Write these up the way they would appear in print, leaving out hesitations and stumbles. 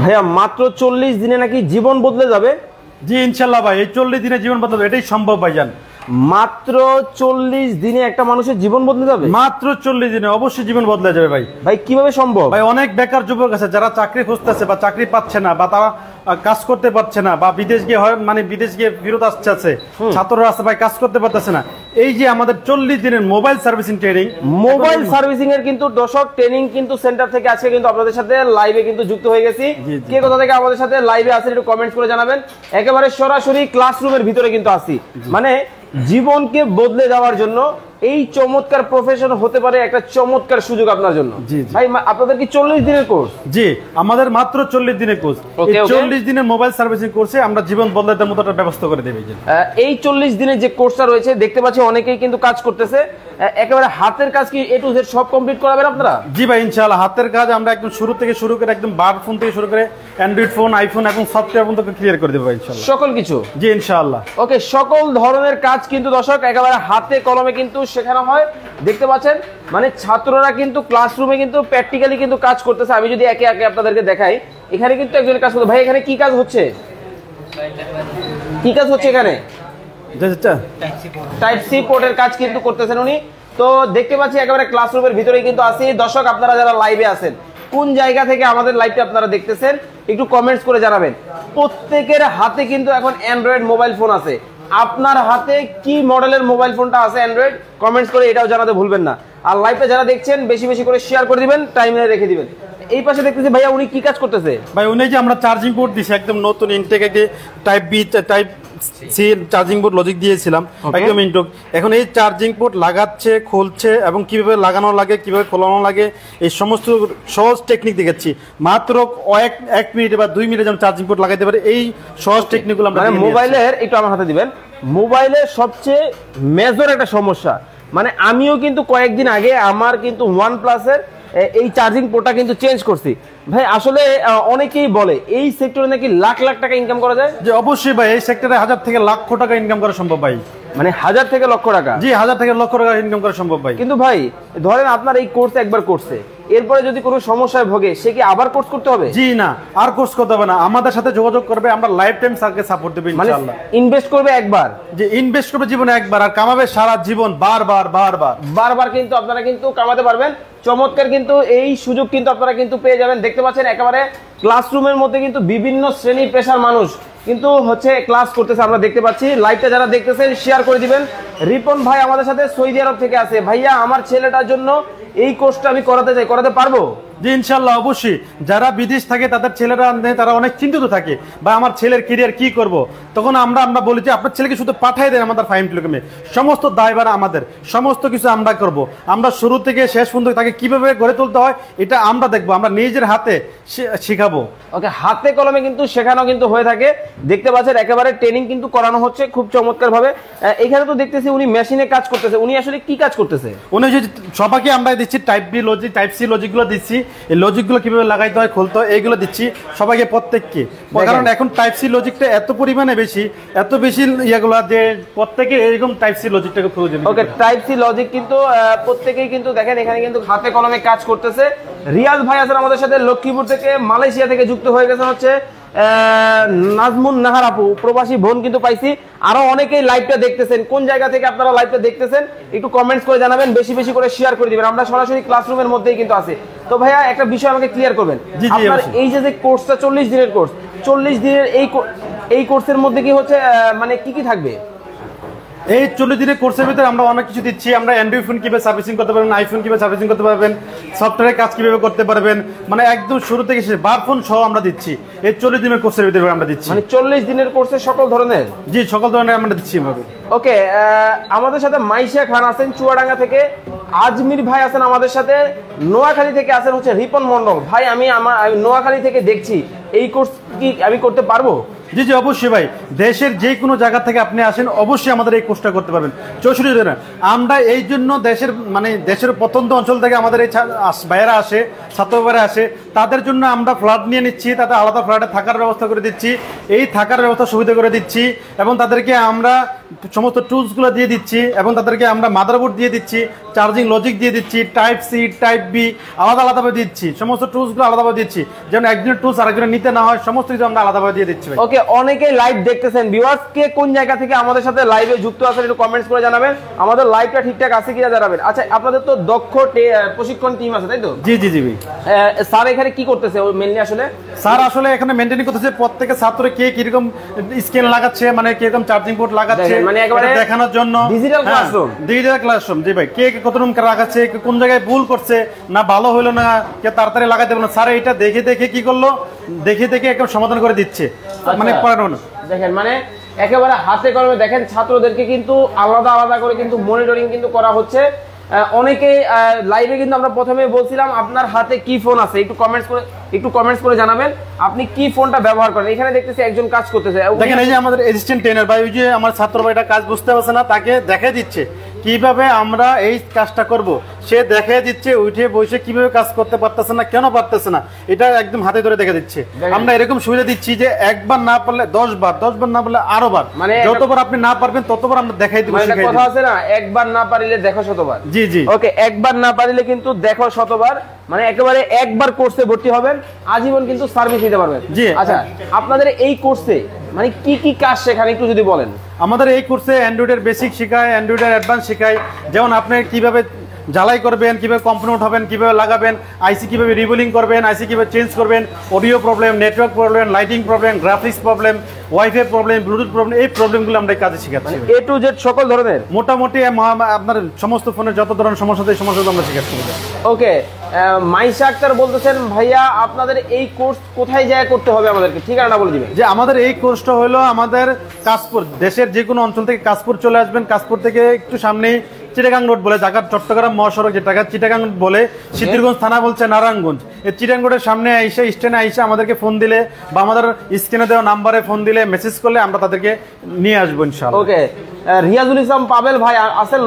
ভাইয়া মাত্র 40 দিনে নাকি জীবন বদলে যাবে? জি ইনশাল্লাহ ভাই, এই 40 দিনে জীবন বদলে যাবে, এটাই সম্ভব ভাইজান। মাত্র 40 দিনে একটা মানুষের জীবন বদলে যাবে? মাত্র 40 দিনে অবশ্যই জীবন বদলে যাবে ভাই। ভাই কিভাবে সম্ভব? ভাই অনেক বেকার যুবক আছে যারা চাকরি খুঁজতেছে বা চাকরি পাচ্ছে না, বা তারা কাজ করতে পারছে না, বা বিদেশ গিয়ে বিদেশ গিয়ে ফেরত আসছে, ছাত্ররা আছে ভাই কাজ করতে পারতেছে না। এই যে আমাদের 40 দিনের mobile servicing training, mobile servicing এর কিন্তু দর্শক ট্রেনিং কিন্তু সেন্টার থেকে আজকে কিন্তু আপনাদের সাথে লাইভে কিন্তু যুক্ত হয়ে গেছি। কে কোথা থেকে আমাদের সাথে লাইভে আছেন একটু কমেন্টস করে জানাবেন। একেবারে সরাসরি ক্লাসরুমের ভিতরে কিন্তু আছি, মানে জীবনকে বদলে যাওয়ার জন্য এই চমৎকার প্রফেশন হতে পারে একটা চমৎকার সুযোগ আপনার জন্য। ভাই আপনাদের কি 40 দিনের কোর্স? জি আমাদের মাত্র 40 দিনের কোর্স। এই 40 দিনের মোবাইল সার্ভিসিং কোর্সে আমরা জীবন বদলাতে মতো একটা ব্যবস্থা করে দেব। এই 40 দিনের যে কোর্সটা রয়েছে দেখতে পাচ্ছি অনেকেই কিন্তু কাজ করতেছে, একেবারে হাতের কাজ কি এ টু জেড সব কমপ্লিট করাবেন আপনারা? জি ভাই ইনশাআল্লাহ হাতের কাজ আমরা একদম শুরু থেকে শুরু করে একদম বার ফোন থেকে শুরু করে অ্যান্ড্রয়েড ফোন, আইফোন এবং সফটওয়্যার পর্যন্ত ক্লিয়ার করে দেব ইনশাআল্লাহ, সকল কিছু। জি ইনশাআল্লাহ। ওকে, সকল ধরনের কাজ কিন্তু দর্শক একেবারে হাতে কলমে কিন্তু শেখানো হয়। দেখতে পাচ্ছেন মানে ছাত্ররা কিন্তু ক্লাসরুমে কিন্তু প্র্যাকটিক্যালি কিন্তু কাজ করতেছে। আমি যদি একে একে আপনাদেরকে দেখাই, এখানে কিন্তু একজনের কাজ করতে। ভাই এখানে কি কাজ হচ্ছে? কি কাজ হচ্ছে এখানে? টাইপ সি পোর্টের কাজ কিন্তু করতেছেন উনি। তো দেখতে পাচ্ছি একেবারে ক্লাসরুমের ভিতরেই কিন্তু আছি। দর্শক আপনারা যারা লাইভে আছেন, কোন জায়গা থেকে আমাদের লাইভটা আপনারা দেখতেছেন একটু কমেন্টস করে জানাবেন। প্রত্যেকের হাতে কিন্তু এখন অ্যান্ড্রয়েড মোবাইল ফোন আছে। আপনার হাতে কি মডেলের মোবাইল ফোনটা আছে অ্যান্ড্রয়েড, কমেন্টস করে এটাও জানাতে ভুলবেন না। আর লাইভটা যারা দেখছেন বেশি বেশি করে শেয়ার করে দিবেন, টাইমলাইনে রেখে দিবেন। এই পাশে দেখতেছি ভাইয়া উনি কি কাজ করতেছে? ভাই উনি যে আমরা চার্জিং পোর্ট দিছি একদম নতুন ইনটেক, একটি type B type C charging port logic দিয়েছিলাম একদম ইনটেক। এখন এই চার্জিং পোর্ট লাগাচ্ছে, খুলছে এবং কিভাবে লাগানো লাগে, কিভাবে খোলানো লাগে, এই সমস্ত সহজ টেকনিক দেখাচ্ছি। মাত্র 1 মিনিট বা 2 মিনিটে যেমন চার্জিং পোর্ট লাগাইতে পারে, এই সহজ টেকনিকগুলো আমরা মোবাইলের একটু আমার হাতে দিবেন। মোবাইলের সবচেয়ে মেজর একটা সমস্যা, মানে আমিও কিন্তু কয়েকদিন আগে আমার কিন্তু OnePlus-এর এই চার্জিং পোর্টটা কিন্তু চেঞ্জ করছি। ভাই আসলে অনেকেই বলে এই সেক্টরে নাকি লাখ লাখ টাকা ইনকাম করা যায়। যে অবশ্যই ভাই এই সেক্টরে 1000 থেকে লক্ষ টাকা ইনকাম করা সম্ভব ভাই। মানে 1000 থেকে লক্ষ টাকা? জি 1000 থেকে লক্ষ টাকা ইনকাম করা সম্ভব ভাই। কিন্তু ভাই ধরেন আপনার এই কোর্স একবার করছে, এরপরে যদি কোনো সমস্যায় ভোগে সে কি আবার কোর্স করতে হবে? জি না, আর কোর্স করতে হবে না, আমাদের সাথে যোগাযোগ করবে, আমরা লাইফ টাইম স্যারকে সাপোর্ট দেব ইনশাআল্লাহ। ইনভেস্ট করবে একবার? যে ইনভেস্ট করবে জীবনে একবার, আর কামাবে সারা জীবন বারবার বারবার বারবার কিন্তু আপনারা কিন্তু কামাতে পারবেন। চমৎকার কিন্তু এই সুযোগ কিন্তু আপনারা কিন্তু পেয়ে যাবেন। দেখতে পাচ্ছেন একেবারে ক্লাসরুমের মধ্যে কিন্তু বিভিন্ন শ্রেণী পেশার মানুষ কিন্তু হচ্ছে ক্লাস করতেছে, আমরা দেখতে পাচ্ছি। লাইভটা যারা দেখতেছেন শেয়ার করে দিবেন। রিপন ভাই আমাদের সাথে সৌদি আরব থেকে আছে। ভাইয়া আমার ছেলেটার জন্য এই কোর্সটা আমি করাতে চাই, করাতে পারবো? জি ইনশাআল্লাহ অবশ্যই। যারা বিদেশ থাকে তাদের ছেলেরা তারা অনেক চিন্তিত থাকে, বা আমার ছেলের ক্যারিয়ার কি করব, তখন আমরা বলি যে আপনার ছেলেকে শুধু পাঠিয়ে দেন আমাদের ফাইম টেলিকমে, সমস্ত দায়ভার আমাদের, সমস্ত কিছু আমরা করব। আমরা শুরু থেকে শেষ পর্যন্ত তাকে কিভাবে গড়ে তুলতে হয় এটা আমরা দেখবো, আমরা নিজের হাতে শেখাবো। ওকে, হাতে কলমে কিন্তু শেখানো কিন্তু হয়ে থাকে। দেখতে পাচ্ছেন একেবারে ট্রেনিং কিন্তু করানো হচ্ছে খুব চমৎকার ভাবে। এখানে তো দেখতেছি উনি মেশিনে কাজ করতেছে, উনি আসলে কি কাজ করতেছে? উনি যে সবাইকে আমরা দিচ্ছি type B logic, type C লজিকগুলো দিচ্ছি, এই লজিকগুলো কিভাবে লাগাইতে হয়, খুলতে হয়, এইগুলো দিচ্ছি সবাইকে, প্রত্যেককে। কারণ এখন টাইপ সি লজিকটা এত পরিমাণে বেশি, এত বেশি ইয়েগুলো যে প্রত্যেকে এরকম টাইপ সি লজিকটাকে খুঁজে। ওকে, টাইপ সি লজিক কিন্তু প্রত্যেকেই কিন্তু দেখেন এখানে কিন্তু হাতে কলমে কাজ করতেছে। রিয়াজ ভাই আছেন আমাদের সাথে লক্ষ্মীপুর থেকে, মালয়েশিয়া থেকে যুক্ত হয়ে গেছেন হচ্ছে নাজমুন নাহার আপু, প্রবাসী বোন কিন্তু পাইছি। আরো অনেকেই লাইভটা দেখতেছেন, কোন জায়গা থেকে আপনারা লাইভটা দেখতেছেন একটু কমেন্টস করে জানাবেন, বেশি বেশি করে শেয়ার করে দিবেন। আমরা সরাসরি ক্লাসরুমের মধ্যেই কিন্তু আছি। তো ভাইয়া একটা বিষয় আমাকে ক্লিয়ার করবেন, আপনার এই যে কোর্সটা 40 দিনের কোর্স, 40 দিনের এই কোর্সের মধ্যে কি হচ্ছে মানে কি কি থাকবে? এই 40 দিনের কোর্সের ভিতরে আমরা অনেক কিছু দিচ্ছি। আমরা অ্যান্ড্রয়েড ফোন কিভাবে সার্ভিসিং করতে পারবেন, আইফোন কিভাবে সার্ভিসিং করতে পারবেন, সফটওয়্যারের কাজ কিভাবে করতে পারবেন, মানে একদম শুরু থেকে শেষ বার ফোন সহ আমরা দিচ্ছি এই 40 দিনের কোর্সের ভিতরে আমরা দিচ্ছি। মানে 40 দিনের কোর্সে সকল ধরনের? জি সকল ধরনের আমরা দিচ্ছি। ওকে, আমাদের সাথে মাইশা খান আছেন চুয়াডাঙ্গা থেকে, আজমির ভাই আছেন আমাদের সাথে, নোয়াখালী থেকে আছেন হচ্ছে রিপন মন্ডল। ভাই আমি নোয়াখালী থেকে দেখছি, এই কোর্স কি আমি করতে পারবো? জি জি অবশ্যই ভাই, দেশের যে কোনো জায়গা থেকে আপনি আসেন অবশ্যই আমাদের এই কোর্সটা করতে পারবেন 64 দিনে। আমরা এই জন্য দেশের প্রত্যন্ত অঞ্চল থেকে আমাদের এই ভাইয়েরা আসে, ছাত্র ভাইয়েরা আসে, তাদের জন্য আমরা ফ্ল্যাট নিয়ে নিচ্ছি, তাদের আলাদা ফ্ল্যাটে থাকার ব্যবস্থা করে দিচ্ছি, এই থাকার ব্যবস্থা সুবিধা করে দিচ্ছি, এবং তাদেরকে আমরা সমস্ত টুলসগুলো দিয়ে দিচ্ছি এবং তাদেরকে আমরা মাদারবোর্ড দিয়ে দিচ্ছি, চার্জিং লজিক দিয়ে দিচ্ছি, টাইপ সি টাইপ বি আলাদাভাবে দিচ্ছি, সমস্ত টুলসগুলো আলাদাভাবে দিচ্ছি, যেন একজনের টুলস আরেকজনের নিতে না হয়, সমস্ত কিছু আমরা আলাদাভাবে দিয়ে দিচ্ছি। ওকে, অনেকেই লাইভ দেখতেছেন, ভিউয়ার্স কে কোন জায়গা থেকে আমাদের সাথে লাইভে যুক্ত আছেন একটু কমেন্টস করে জানাবেন, আমাদের লাইভটা ঠিকঠাক আছে কিনা জানাবেন। আচ্ছা, আপনাদের তো দক্ষ প্রশিক্ষণ টিম আছে তাই তো? জি জি জি ভাই। স্যার এখানে কি করতেছে মেইনলি? আসলে স্যার আসলে এখানে মেইনটেইন করতেছে প্রত্যেকটা ছাত্র কে কিরকম স্কেল লাগাচ্ছে, মানে কিরকম চার্জিং পোর্ট লাগাচ্ছে, মানে একেবারে দেখানোর জন্য ডিজিটাল ক্লাসরুম। ডিজিটাল ক্লাসরুম, জি ভাই। কে কতরকম লাগাচ্ছে, কোন জায়গায় ভুল করছে, না ভালো হলো না, কে তাড়াতাড়ি লাগাতে পারলো না, স্যার এটা দেখে দেখে কি করলো, দেখে দেখে একদম সমাধান করে দিচ্ছে, মানে পড়ানো না। দেখেন মানে একেবারে হাতে কলমে দেখেন ছাত্রদেরকে কিন্তু আলাদা আলাদা করে কিন্তু মনিটরিং কিন্তু করা হচ্ছে। অনেকে লাইভে কিন্তু আমরা প্রথমে বলছিলাম আপনার হাতে কি ফোন আছে, একটু কমেন্টস করে জানাবেন আপনি কি ফোনটা ব্যবহার করেন। এখানে দেখতেছি একজন কাজ করতেছে, দেখেন এই যে আমাদের অ্যাসিস্ট্যান্ট ট্রেনার ভাই, ওই যে আমার ছাত্র ভাইটা কাজ বুঝতে পারছে না, তাকে দেখে দিচ্ছে কিভাবে আমরা এই কাজটা করব, সে দেখে দিচ্ছে উঠে বসে কিভাবে কাজ করতে পারতেছে না, কেন পারতেছে না, এটা একদম হাতে ধরে দেখে দিচ্ছে। আমরা এরকম সুবিধা দিচ্ছি যে একবার না পারলে 10 বার, 10 বার না পারলে আরো বার, মানে যতবার আপনি না পারবেন ততবার আমরা দেখাই দিব। মানে কথা আছে না, একবার না পারিলে দেখো শতবার। জি জি। ওকে, একবার না পারিলে কিন্তু দেখো শতবার, মানে একেবারে একবার কোর্সে ভর্তি হবেন, আজীবন কিন্তু সার্ভিস দিতে পারবেন। জি। আচ্ছা, আপনাদের এই কোর্সে মানে কি কি কাজ শেখান একটু যদি বলেন। আমাদের এই কোর্সে অ্যান্ড্রয়েডের বেসিক শেখায়, অ্যান্ড্রয়েডের অ্যাডভান্স শেখায়, যেমন আপনি কিভাবে জ্বালাই করবেন, কিভাবে কম্পোনেন্ট উঠাবেন, কিভাবে লাগাবেন, আইসি কিভাবে রিবুলিং করবেন, আইসি কিভাবে চেঞ্জ করবেন, audio problem, network problem, lighting problem, graphics problem, wifi problem, Bluetooth problem, এই প্রবলেমগুলো আমরা কাজে শেখাচ্ছি। এ টু জেড সকল ধরনের, মোটামুটি আপনার সমস্ত ফোনের যত ধরনের সমস্যা এই সমস্যাগুলো আমরা শেখাচ্ছি। ওকে, মাইশা আক্তার বলতেছেন ভাইয়া আপনাদের এই কোর্স কোথায় যায় করতে হবে, আমাদেরকে ঠিকানাটা বলে দিবেন। যে আমাদের এই কোর্সটা হলো আমাদের কাশপুর, দেশের যে কোনো অঞ্চল থেকে কাশপুর চলে আসবেন, কাশপুর থেকে একটু সামনেই চিটাগাং রোড বলে জায়গা, চট্টগ্রাম মহাসড়ক যেটা চিটাগাং বলে, সিদ্ধিরগঞ্জ থানা বলছে নারায়ণগঞ্জ, এই চিটাগাং রোডের সামনে আইসা স্টেশনে আইসা আমাদেরকে ফোন দিলে বা আমাদের স্ক্রিনে দেওয়া নাম্বারে ফোন দিলে, মেসেজ করলে আমরা তাদেরকে নিয়ে আসবো ইনশাআল্লাহ। ওকে, রিয়াজুল ইসলাম পাবেল ভাই আছেন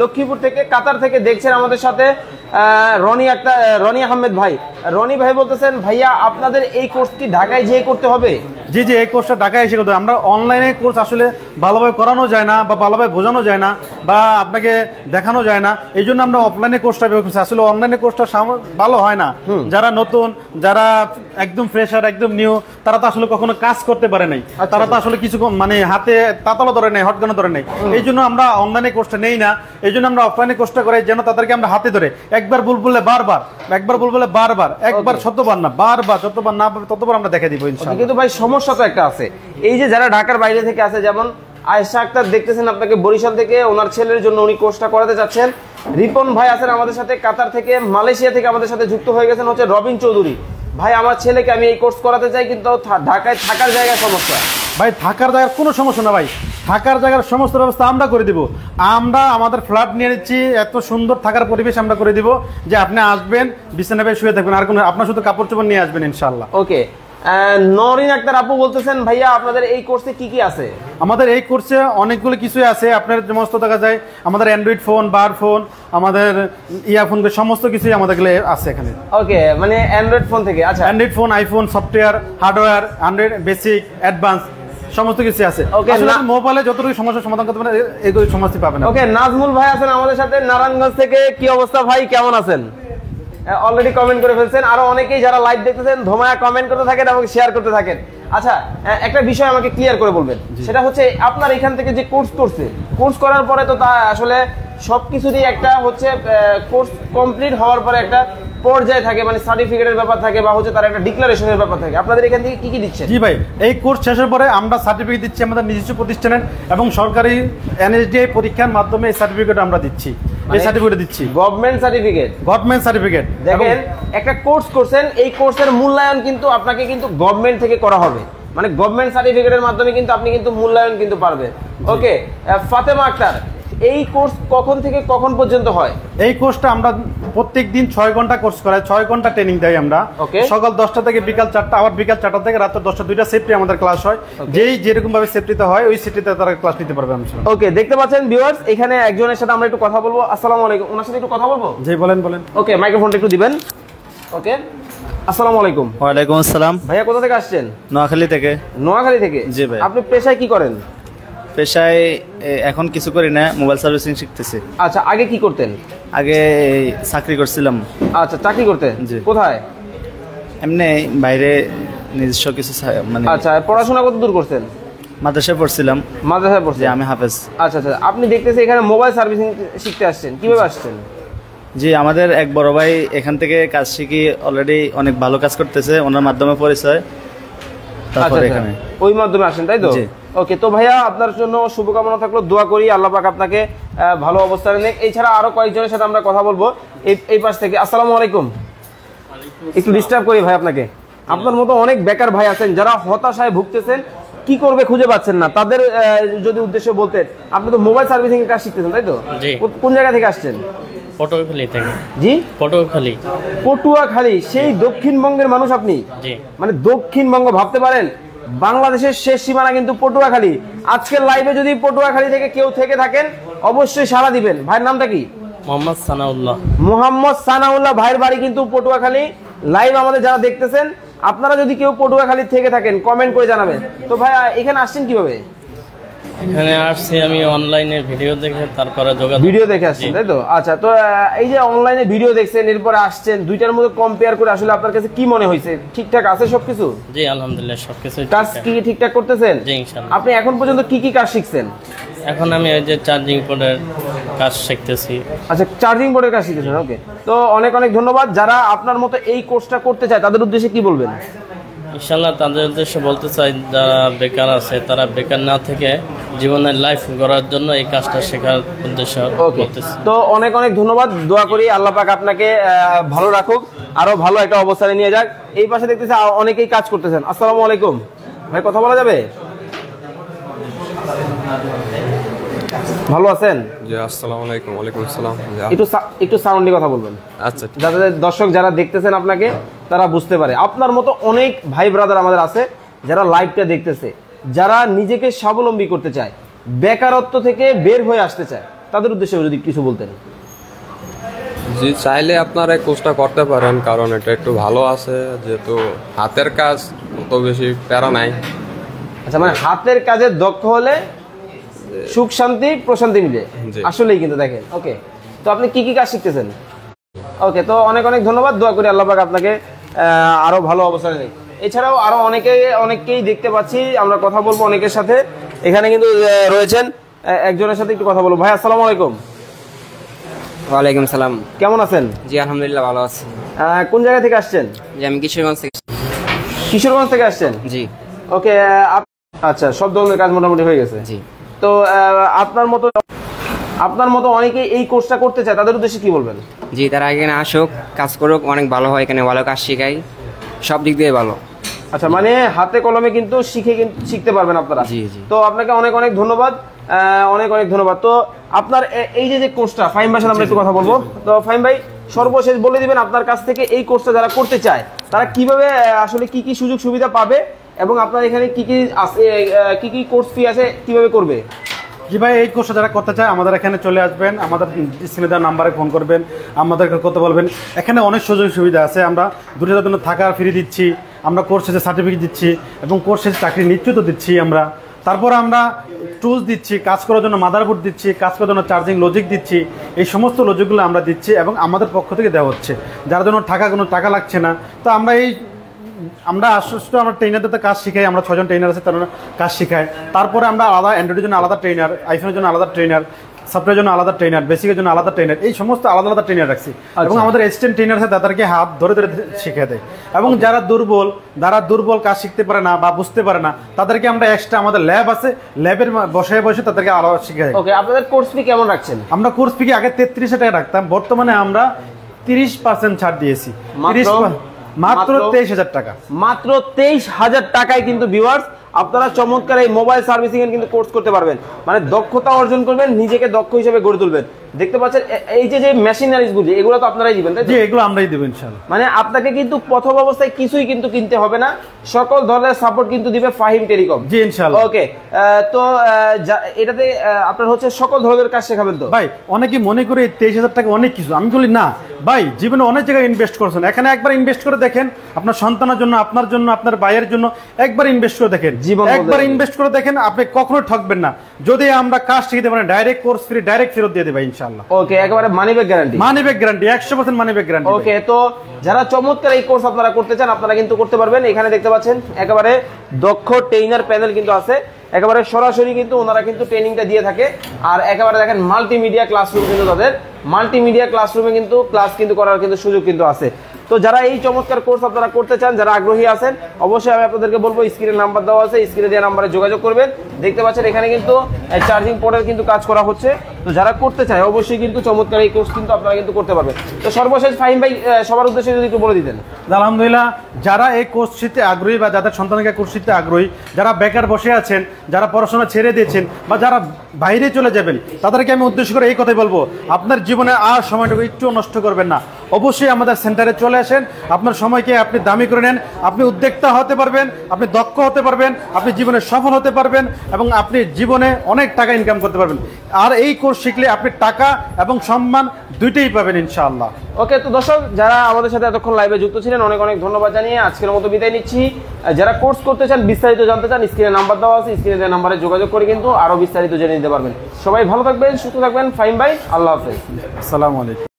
লক্ষ্মীপুর থেকে, কাতার থেকে দেখছেন আমাদের সাথে। রনি আহমেদ ভাই, রনি ভাই বলতেছেন ভাইয়া আপনাদের এই কোর্স কি ঢাকায় যেয়ে করতে হবে? জি জি, এই কোর্সটা ঢাকায় এসে করতে হবে। আমরা অনলাইনে কোর্স আসলে ভালোভাবে করানো যায় না বা ভালোভাবে বোঝানো যায় না বা আপনাকে দেখানো যায় না, এই জন্য আমরা অফলাইনে কোর্সটা ব্যবহার করছি। আসলে অনলাইনে কোর্সটা ভালো হয় না, যারা নতুন, যারা একদম ফ্রেশার, একদম নিউ, তারা তো আসলে কখনো কাজ করতে পারে নাই, তারা তো আসলে কিছু মানে হাতে তাতালো ধরে নেই, হটগানো ধরে নেই, এই জন্য আমরা অনলাইনে কোর্সটা নেই না, এই জন্য আমরা অফলাইনে কোর্সটা করাই, যেন তাদেরকে আমরা হাতে ধরে একবার ভুল বললে বারবার, একবার ভুল বললে বারবার, একবার শতবার না বারবার, যতবার না ততবার আমরা দেখে দিব ইনশাআল্লাহ। কিন্তু ভাই সমস্যা তো একটা আছে, এই যে যারা ঢাকার বাইরে থেকে আছে, যেমন আয়েশা আক্তার দেখতেছেন আপনাকে বরিশাল থেকে, ওনার ছেলের জন্য উনি কোর্সটা করাতে চাচ্ছেন। রিপন ভাই আছেন আমাদের সাথে কাতার থেকে, মালয়েশিয়া থেকে আমাদের সাথে যুক্ত হয়ে গেছেন হচ্ছে রবিন চৌধুরী ভাই, আমার ছেলেকে আমি এই কোর্স করাতে চাই কিন্তু ঢাকায় থাকার জায়গায় সমস্যা। ভাই থাকার জায়গার কোনো সমস্যা না ভাই, থাকার জায়গার সমস্ত ব্যবস্থা আমরা করে দিব। আমরা আমাদের ফ্ল্যাট নিয়ে নিচ্ছি, এত সুন্দর থাকার পরিবেশ আমরা করে দিব যে আপনি আসবেন, বিছানায় শুয়ে থাকবেন, আর কোনো আপনার শুধু কাপড় চোপড় নিয়ে আসবেন ইনশাআল্লাহ। ওকে, নরিন আক্তার আপু বলতেছেন ভাইয়া আপনাদের এই কোর্সে কি কি আছে? আমাদের এই কোর্সে অনেকগুলো কিছুই আছে, আপনার সমস্ত দেখা যায় আমাদের অ্যান্ড্রয়েড ফোন, বার ফোন, আমাদের ইয়ারফোন, সমস্ত কিছুই আমাদের আছে এখানে। ওকে, মানে অ্যান্ড্রয়েড ফোন থেকে, আচ্ছা Android phone, iPhone, software, hardware, Android basic, advance, সমস্ত কিছু আছে। আসলে মোবাইলে যতটুকু সমস্যার সমাধান করতে পারেন এগুলো সমস্যা পাবেন। ওকে, নাজমুল ভাই আছেন আমাদের সাথে নারায়ণগঞ্জ থেকে, কি অবস্থা ভাই, কেমন আছেন? অলরেডি কমেন্ট করে ফেলছেন, আরো অনেকেই যারা লাইভ দেখতেছেন ধমায়া কমেন্ট করতে থাকেন এবং শেয়ার করতে থাকেন। আচ্ছা, একটা বিষয় আমাকে ক্লিয়ার করে বলবেন, সেটা হচ্ছে আপনার এখান থেকে যে কোর্স করছে, কোর্স করার পরে তো তা আসলে সবকিছুরই একটা হচ্ছে কোর্স কমপ্লিট হওয়ার পরে একটা পর্যায়ে থাকে, মানে সার্টিফিকেটের ব্যাপার থাকে বা হচ্ছে তার একটা ডিক্লারেশনের ব্যাপার থাকে। আপনাদের এখান থেকে কি কি দিচ্ছেন? জি ভাই, এই কোর্স শেষের পরে আমরা সার্টিফিকেট দিচ্ছি আমাদের নিজস্ব প্রতিষ্ঠানের এবং সরকারি এনএসডিআই পরীক্ষার মাধ্যমে এই সার্টিফিকেট আমরা দিচ্ছি। এই সার্টিফিকেট দিচ্ছি গভর্নমেন্ট সার্টিফিকেট। দেখেন, একটা কোর্স করছেন, এই কোর্সের মূল্যায়ন কিন্তু আপনাকে কিন্তু গভর্নমেন্ট থেকে করা হবে, মানে গভর্নমেন্ট সার্টিফিকেটের মাধ্যমে কিন্তু আপনি কিন্তু মূল্যায়ন কিন্তু পারবেন। ওকে, ফাতেমা আক্তার, এই কোর্স কখন থেকে কখন পর্যন্ত হয়? এই কোর্সটা আমরা প্রত্যেক দিন 6 ঘন্টা কোর্স করাই, 6 ঘন্টা ট্রেনিং দেয় আমরা। সকাল 10টা থেকে বিকাল 4টা, আবার বিকাল 4টা থেকে রাত 10টা, 2টা সেফটি আমাদের ক্লাস হয়। যেই যেরকম ভাবে সেফটিতে হয় ওই সেফটিতে তারা ক্লাস নিতে পারবে। ওকে, দেখতে পাচ্ছেন ভিউয়ার্স, এখানে একজনের সাথে আমরা একটু কথা বলবো। আসসালামু আলাইকুম, ওনার সাথে একটু কথা বলবো। জি বলেন। ওকে, মাইক্রোফোনটা একটু দিবেন। ওকে, আসসালামু আলাইকুম। ওয়ালাইকুম আসসালাম। ভাইয়া কোথা থেকে আসছেন? নোয়াখালী থেকে। নোয়াখালী থেকে? জি ভাই। আপনি পেশায় কি করেন? পেশায় এখন কিছু করি না, মোবাইল সার্ভিসিং শিখতেছি। আচ্ছা, আগে কি করতেন? আগে চাকরি করছিলাম। আচ্ছা, চাকরি করতেন? জি। কোথায়? এমনি বাইরে নিজস্ব কিছু মানে। আচ্ছা, পড়াশোনা কত দূর করছেন? মাদ্রাসায় পড়ছিলাম। মাদ্রাসায় পড়ছেন? আমি হাফেজ। আচ্ছা আচ্ছা, আপনি দেখতেছি এখানে মোবাইল সার্ভিসিং শিখতে আসছেন, কিভাবে আসছেন? জি, আমাদের এক বড় ভাই এখান থেকে কাজ শিখি অলরেডি অনেক ভালো কাজ করতেছে, ওনার মাধ্যমে পরিচয়, তারপরে এখানে ওই মাধ্যমে আসেন, তাই তো? ওকে, তো ভাইয়া আপনার জন্য শুভকামনা থাকলো, দোয়া করি আল্লাহ পাক আপনাকে ভালো অবস্থানে নেক। এছাড়া আরো কয়েকজনের সাথে আমরা কথা বলবো এই পাশ থেকে। আসসালামু আলাইকুম। একটু ডিস্টার্ব করি ভাই আপনাকে। আপনার মতো অনেক বেকার ভাই আছেন যারা হতাশায় ভুগতেছেন, কি করবে খুঁজে পাচ্ছেন না, তাদের যদি উদ্দেশ্য বলতেন। আপনি তো মোবাইল সার্ভিসিং এর কাজ শিখতেছেন, তাই তো? কোন জায়গা থেকে আসছেন? পটুয়াখালী থেকে। জি, পটুয়াখালী। পটুয়াখালী, সেই দক্ষিণবঙ্গের মানুষ আপনি? জি। মানে দক্ষিণবঙ্গ, ভাবতে পারেন বাংলাদেশের শেষ সীমানা কিন্তু পটুয়াখালী। আজকের লাইভে যদি পটুয়াখালী থেকে কেউ থেকে থাকেন অবশ্যই সাড়া দিবেন। ভাইয়ের নামটা কি? মোহাম্মদ সানাউল্লাহ। মোহাম্মদ সানাউল্লাহ ভাইয়ের বাড়ি কিন্তু পটুয়াখালী। লাইভ আমাদের যারা দেখতেছেন, আপনারা যদি কেউ পটুয়াখালী থেকে থাকেন কমেন্ট করে জানাবেন। তো ভাই এখানে আসছেন কিভাবে? এখানে আসছি আমি অনলাইনে ভিডিও দেখে, তারপরে যোগাযোগ। ভিডিও দেখে আসছেন, তাই তো? আচ্ছা, তো এই যে অনলাইনে ভিডিও দেখছেন, এরপরে আসছেন, দুইটার মধ্যে কম্পেয়ার করে আসলে আপনার কাছে কি মনে হয়েছে? ঠিকঠাক আছে সবকিছু? জি, আলহামদুলিল্লাহ সবকিছু। কাজ কি ঠিকঠাক করতেছেন? জি, ইনশাআল্লাহ। আপনি এখন পর্যন্ত কি কি কাজ শিখছেন? এখন আমি ওই যে চার্জিং পোর্টের কাজ শিখতেছি। আচ্ছা, চার্জিং বোর্ডের কাজ শিখতেছেন। ওকে, তো অনেক অনেক ধন্যবাদ। যারা আপনার মতো এই কোর্সটা করতে চায় তাদের উদ্দেশ্যে কি বলবেন? ইনশাআল্লাহ তাদের উদ্দেশ্যে বলতে চাই, যারা বেকার আছে তারা বেকার না থেকে জীবনের লাইফ গড়ার জন্য এই কাজটা শেখার উদ্দেশ্য করতেছি। তো অনেক অনেক ধন্যবাদ, দোয়া করি আল্লাহ পাক আপনাকে ভালো রাখুক, আরো ভালো একটা অবস্থানে নিয়ে যাক। এই পাশে দেখতেছি অনেকেই কাজ করতেছেন। আসসালামু আলাইকুম ভাই, কথা বলা যাবে? ভালো আছেন? জি, আসসালামু আলাইকুম। ওয়ালাইকুম আসসালাম। একটু সাউন্ডে কথা বলবেন, আচ্ছা, যাতে দর্শক যারা দেখতেছেন আপনাকে তারা বুঝতে পারে। আপনার মতো অনেক ভাই ব্রাদার আমাদের আছে যারা লাইভটা দেখতেছে, যারা নিজেকে স্বাবলম্বী করতে চায়, বেকারত্ব থেকে বের হয়ে আসতে চায়, তাদের উদ্দেশ্যে যদি কিছু বলতেন। জি, চাইলে আপনারা এই কোর্সটা করতে পারেন, কারণ এটা একটু ভালো আছে, যেহেতু হাতের কাজ, অত বেশি প্যারা নাই। আচ্ছা, মানে হাতের কাজে দক্ষ হলে সুখ শান্তি প্রশান্তি মিলে, আসলেই কিন্তু দেখেন। ওকে, তো আপনি কি কি কাজ শিখতেছেন? ওকে, তো অনেক অনেক ধন্যবাদ, দোয়া করি আল্লাহ পাক আপনাকে আরো ভালো অবস্থানে নেই। এছাড়াও আরো অনেকেই দেখতে পাচ্ছি, আমরা কথা বলবো অনেকের সাথে। এখানে কিন্তু রয়েছেন, একজনের সাথে একটু কথা বলবো। ভাই আসসালামু আলাইকুম। ওয়ালাইকুম সালাম। কেমন আছেন? জি, আলহামদুলিল্লাহ ভালো আছি। কোন জায়গা থেকে আসছেন? জি, আমি কিশোরগঞ্জ থেকে। কিশোরগঞ্জ থেকে আসছেন? জি। ওকে, আচ্ছা, সব ধরনের কাজ মোটামুটি হয়ে গেছে। জি। তো আপনার মতো অনেকেই এই কোর্সটা করতে চায়, তাদের উদ্দেশ্যে কি বলবেন? জি, তারা এখানে আসুক, কাজ করুক, অনেক ভালো হয়, এখানে ভালো কাজ শেখাই, সব দিক দিয়ে ভালো। আচ্ছা, মানে হাতে কলমে কিন্তু শিখতে পারবেন আপনারা। জি জি। তো আপনাকে অনেক অনেক ধন্যবাদ, অনেক অনেক ধন্যবাদ। তো আপনার এই যে কোর্সটা, ফাহিম ভাইয়ের সাথে আমরা একটু কথা বলবো। তো ফাহিম ভাই, সর্বশেষ বলে দিবেন আপনার কাছ থেকে এই কোর্সটা যারা করতে চায় তারা কিভাবে আসলে কি কি সুযোগ সুবিধা পাবে, এবং আপনার এখানে কি কি আছে, কি কি কোর্স ফি আছে, কিভাবে করবে? জি ভাই, এই কোর্সটা যারা করতে চায় আমাদের এখানে চলে আসবেন, আমাদের স্ক্রিনে দেওয়া নাম্বারে ফোন করবেন, আমাদেরকে করতে বলবেন। এখানে অনেক সুযোগ সুবিধা আছে, আমরা দুটো জন্য থাকা ফ্রি দিচ্ছি, আমরা কোর্স শেষে সার্টিফিকেট দিচ্ছি, এবং কোর্স শেষে চাকরি নিশ্চিত দিচ্ছি আমরা। তারপর আমরা টুলস দিচ্ছি, কাজ করার জন্য মাদারবোর্ড দিচ্ছি, কাজ করার জন্য চার্জিং লজিক দিচ্ছি, এই সমস্ত লজিকগুলো আমরা দিচ্ছি এবং আমাদের পক্ষ থেকে দেওয়া হচ্ছে, যার জন্য কোনো টাকা লাগছে না। তো আমরা আশ্বস্ত, আমরা ট্রেনারদের কাজ শিখাই, আমরা 6জন ট্রেনার আছে, তারা কাজ শিখায়। তারপরে আমরা আলাদা অ্যান্ড্রয়েডের জন্য আলাদা ট্রেনার, আইফোনের জন্য আলাদা ট্রেনার, সফটওয়্যারের জন্য আলাদা ট্রেনার, বেসিকের জন্য আলাদা ট্রেনার, এই সমস্ত আলাদা আলাদা ট্রেনার রাখছি। এবং আমাদের অ্যাসিস্ট্যান্ট ট্রেনার আছে, তাদেরকে হাত ধরে ধরে শিখিয়ে দেয়। এবং যারা দুর্বল কাজ শিখতে পারে না বা বুঝতে পারে না, তাদেরকে আমরা এক্সট্রা, আমাদের ল্যাব আছে, ল্যাবের বসে তাদেরকে আলাদা শিখে দেয়। ওকে, আপনাদের কোর্স ফি কেমন রাখছেন? আমরা কোর্স ফি আগে 33,000 টাকা রাখতাম, বর্তমানে আমরা 30% ছাড় দিয়েছি, মাত্র 23,000 টাকা। মাত্র 23,000 টাকায় কিন্তু ভিউয়ার্স আপনারা চমৎকার এই মোবাইল সার্ভিসিং এর কিন্তু কোর্স করতে পারবেন। মানে দক্ষতা অর্জন করবেন, নিজেকে দক্ষ হিসেবে গড়ে তুলবেন। দেখতে পাচ্ছেন এই যে মেশিনারিজ গুলি এগুলো তো আপনারাই দিবেন, তাই তো? জি, এগুলো আমরাই দেব ইনশাআল্লাহ। মানে আপনাকে কিন্তু প্রথম অবস্থায় কিছুই কিন্তু কিনতে হবে না, সকল ধরনের সাপোর্ট কিন্তু দিবে ফাহিম টেলিকম। জি ইনশাআল্লাহ। ওকে, তো এটাতে আপনার হচ্ছে সকল ধরনের কাজ শেখাবেন তো? ভাই অনেকে মনে করে 23,000 টাকা অনেক কিছু, আমি বলি না ভাই, জীবনে অনেক জায়গায় ইনভেস্ট করছেন, এখানে একবার ইনভেস্ট করে দেখেন, আপনার সন্তানের জন্য, আপনার জন্য, আপনার ভাইয়ের জন্য একবার ইনভেস্ট করে দেখেন, একবার ইনভেস্ট করে দেখেন, আপনি কখনো ঠকবেন না। যদি আমরা কাজ শিখতে পারেন ডাইরেক্ট কোর্স ফ্রি, ডাইরেক্ট ফেরত দিয়ে দেব ইনশাআল্লাহ। ওকে, একেবারে money back guarantee. Money back guarantee 100% money back guarantee. Okay, তো যারা চমৎকার এই কোর্স আপনারা করতে চান আপনারা কিন্তু করতে পারবেন। এখানে দেখতে পাচ্ছেন একেবারে দক্ষ ট্রেইনার প্যানেল কিন্তু আছে, একেবারে সরাসরি কিন্তু ওনারা কিন্তু ট্রেনিংটা দিয়ে থাকে। আর একেবারে দেখেন মাল্টিমিডিয়া ক্লাসরুম কিন্তু তাদের, মাল্টিমিডিয়া ক্লাসরুমে কিন্তু ক্লাস কিন্তু করার কিন্তু সুযোগ কিন্তু আছে। তো যারা এই চমৎকার কোর্স আপনারা করতে চান, যারা আগ্রহী আছেন, অবশ্যই আমি আপনাদেরকে বলবো স্ক্রিনে নাম্বার দেওয়া আছে, স্ক্রিনে দেওয়া নাম্বারে যোগাযোগ করবেন। দেখতে পাচ্ছেন এখানে কিন্তু চার্জিং পোর্টের কিন্তু কাজ করা হচ্ছে। তো যারা করতে চায় অবশ্যই কিন্তু চমৎকার এই কোর্স কিন্তু আপনারা কিন্তু করতে পারবেন। তো সর্বশেষ ফাহিম ভাই সবার উদ্দেশ্যে যদি একটু বলে দিতেন। আলহামদুলিল্লাহ, যারা এই কোর্স শিখতে আগ্রহী বা যাদের সন্তানকে কোর্স শিখতে আগ্রহী, যারা বেকার বসে আছেন, যারা পড়াশোনা ছেড়ে দিয়েছেন বা যারা বাইরে চলে যাবেন, তাদেরকে আমি উদ্দেশ্য করে এই কথাই বলবো, আপনার জীবনে আর সময়টুকু একটু নষ্ট করবেন না। অবশ্যই আমাদের সেন্টারে চলে আসেন, আপনার সময়কে আপনি দামি করে নেন, আপনি উদ্যোক্তা হতে পারবেন, আপনি দক্ষ হতে পারবেন, আপনি জীবনে সফল হতে পারবেন এবং আপনি জীবনে অনেক টাকা ইনকাম করতে পারবেন। আর এই কোর্স শিখলে আপনি টাকা এবং সম্মান দুইটাই পাবেন ইনশাআল্লাহ। ওকে, তো দর্শক যারা আমাদের সাথে এতক্ষণ লাইভে যুক্ত ছিলেন অনেক অনেক ধন্যবাদ জানিয়ে আজকের মতো বিদায় নিচ্ছি। যারা কোর্স করতে চান, বিস্তারিত জানতে চান, স্ক্রিনে নাম্বার দেওয়া আছে, স্ক্রিনে দেওয়া নাম্বারে যোগাযোগ করে কিন্তু আরো বিস্তারিত জেনে নিতে পারবেন। সবাই ভালো থাকবেন, সুস্থ থাকবেন। ফাহিম ভাই, আল্লাহ হাফেজ। আসসালামু আলাইকুম।